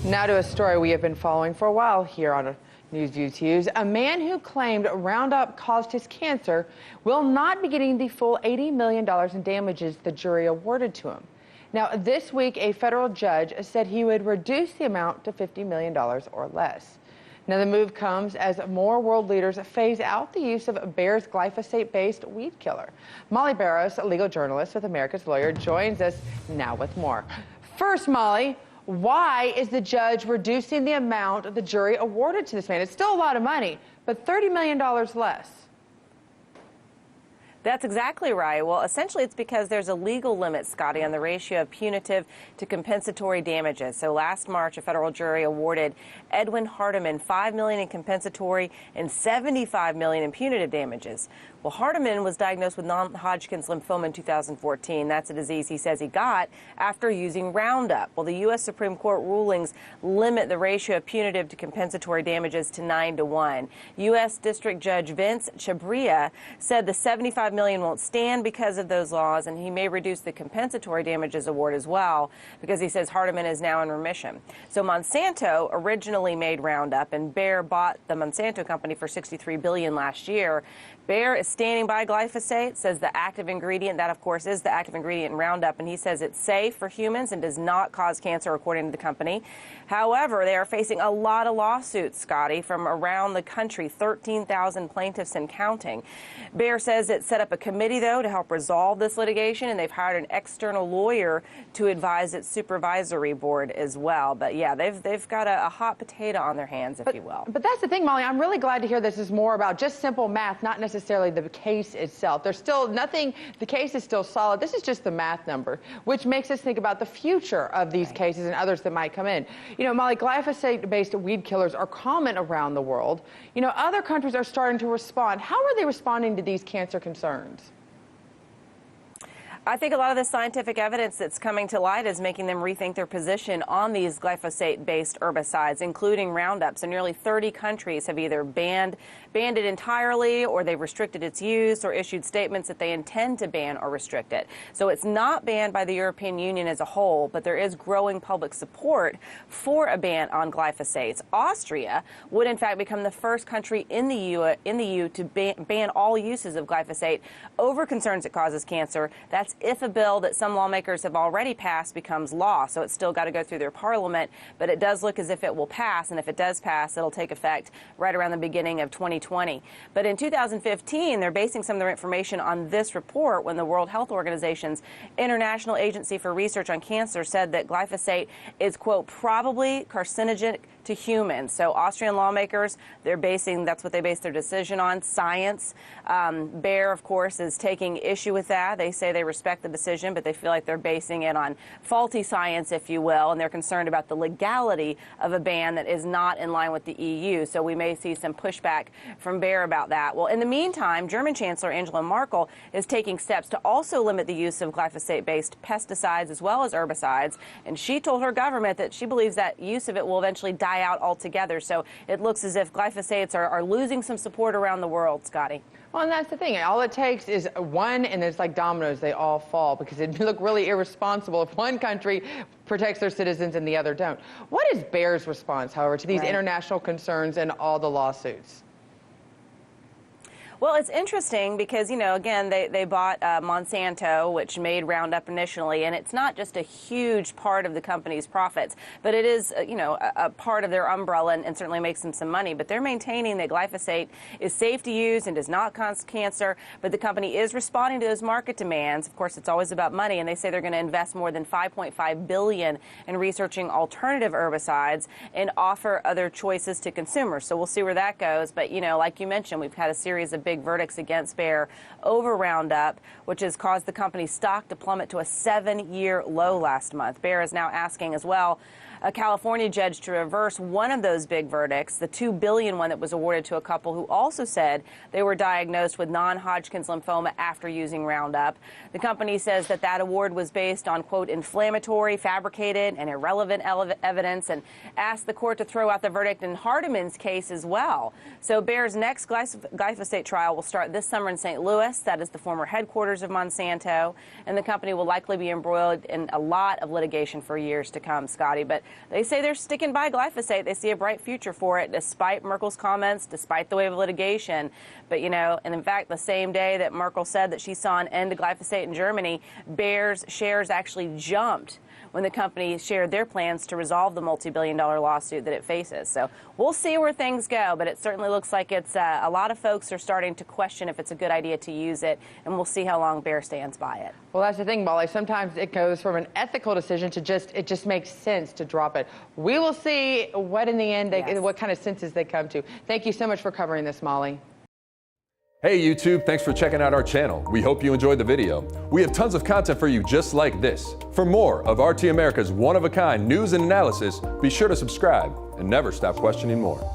Now to a story we have been following for a while here on News.Views.Hughes. A man who claimed RoundUp caused his cancer will not be getting the full $80 million in damages the jury awarded to him. Now, this week, a federal judge said he would reduce the amount to $50 million or less. Now, the move comes as more world leaders phase out the use of Bayer's glyphosate-based weed killer. Mollye Barrows, a legal journalist with America's Lawyer, joins us now with more. First, Mollye, why is the judge reducing the amount the jury awarded to this man? It's still a lot of money, but $30 million less. That's exactly right. Well, essentially, it's because there's a legal limit, Scotty, on the ratio of punitive to compensatory damages. So last March, a federal jury awarded Edwin Hardiman $5 million in compensatory and $75 million in punitive damages. Well, Hardiman was diagnosed with non-Hodgkin's lymphoma in 2014. That's a disease he says he got after using RoundUp. Well, the U.S. Supreme Court rulings limit the ratio of punitive to compensatory damages to 9-to-1. U.S. District Judge Vince Chabria said the $75 million won't stand because of those laws, and he may reduce the compensatory damages award as well because he says Hardiman is now in remission. So Monsanto originally made RoundUp, and Bayer bought the Monsanto company for $63 billion last year. Bayer is standing by glyphosate, says the active ingredient, that of course is the active ingredient in RoundUp, and he says it's safe for humans and does not cause cancer, according to the company. However, they are facing a lot of lawsuits, Scotty, from around the country, 13,000 plaintiffs and counting. Bayer says it set up a committee, though, to help resolve this litigation, and they've hired an external lawyer to advise its supervisory board as well. But yeah, they've got a hot potato on their hands, if you will. But that's the thing, Mollye. I'm really glad to hear this is more about just simple math, not necessarily the case itself. There's still nothing, the case is still solid. This is just the math number, which makes us think about the future of these cases and others that might come in. You know, Mollye, glyphosate-based weed killers are common around the world. You know, other countries are starting to respond. How are they responding to these cancer concerns? I think a lot of the scientific evidence that's coming to light is making them rethink their position on these glyphosate-based herbicides, including RoundUp. So nearly 30 countries have either banned it entirely, or they've restricted its use, or issued statements that they intend to ban or restrict it. So it's not banned by the European Union as a whole, but there is growing public support for a ban on glyphosates. Austria would, in fact, become the first country in the EU to ban all uses of glyphosate over concerns it causes cancer. That's if a bill that some lawmakers have already passed becomes law. So it's still got to go through their parliament, but it does look as if it will pass, and if it does pass, it'll take effect right around the beginning of 2020. But in 2015, they're basing some of their information on this report when the World Health Organization's International Agency for Research on Cancer said that glyphosate is, quote, probably carcinogenic to humans. So Austrian lawmakers, that's what they base their decision on, science. Bayer, of course, is taking issue with that. They say they respect the decision, but they feel like they're basing it on faulty science, if you will, and they're concerned about the legality of a ban that is not in line with the EU. So we may see some pushback from Bayer about that. Well, in the meantime, German Chancellor Angela Merkel is taking steps to also limit the use of glyphosate-based pesticides as well as herbicides, and she told her government that she believes that use of it will eventually die out altogether. So it looks as if glyphosates are losing some support around the world, Scotty. Well, and that's the thing. All it takes is one, and it's like dominoes. They all fall because it'd look really irresponsible if one country protects their citizens and the other don't. What is Bayer's response, however, to these international concerns and all the lawsuits? Well, it's interesting because, you know, again, they bought Monsanto, which made RoundUp initially, and it's not just a huge part of the company's profits, but it is, you know, a part of their umbrella and certainly makes them some money. But they're maintaining that glyphosate is safe to use and does not cause cancer, but the company is responding to those market demands. Of course, it's always about money, and they say they're going to invest more than $5.5 billion in researching alternative herbicides and offer other choices to consumers. So we'll see where that goes. But, you know, like you mentioned, we've had a series of big verdicts against Bayer over RoundUp, which has caused the company's stock to plummet to a 7-year low last month. Bayer is now asking as well a California judge to reverse one of those big verdicts, the $2 billion one that was awarded to a couple who also said they were diagnosed with non-Hodgkin's lymphoma after using RoundUp. The company says that that award was based on, quote, inflammatory, fabricated, and irrelevant evidence, and asked the court to throw out the verdict in Hardiman's case as well. So Bayer's next glyphosate trial will start this summer in St. Louis. That is the former headquarters of Monsanto, and the company will likely be embroiled in a lot of litigation for years to come, Scotty. But They say they're sticking by glyphosate. They see a bright future for it, despite Merkel's comments, despite the wave of litigation. But, you know, and in fact, the same day that Merkel said that she saw an end to glyphosate in Germany, Bayer's shares actually jumped when the company shared their plans to resolve the multi-billion-dollar lawsuit that it faces. So we'll see where things go, but it certainly looks like it's a lot of folks are starting to question if it's a good idea to use it, and we'll see how long Bayer stands by it. Well, that's the thing, Mollye. Sometimes it goes from an ethical decision to it just makes sense to drop it. We will see what in the end, what kind of senses they come to. Thank you so much for covering this, Mollye. Hey YouTube, thanks for checking out our channel. We hope you enjoyed the video. We have tons of content for you just like this. For more of RT America's one-of-a-kind news and analysis, be sure to subscribe and never stop questioning more.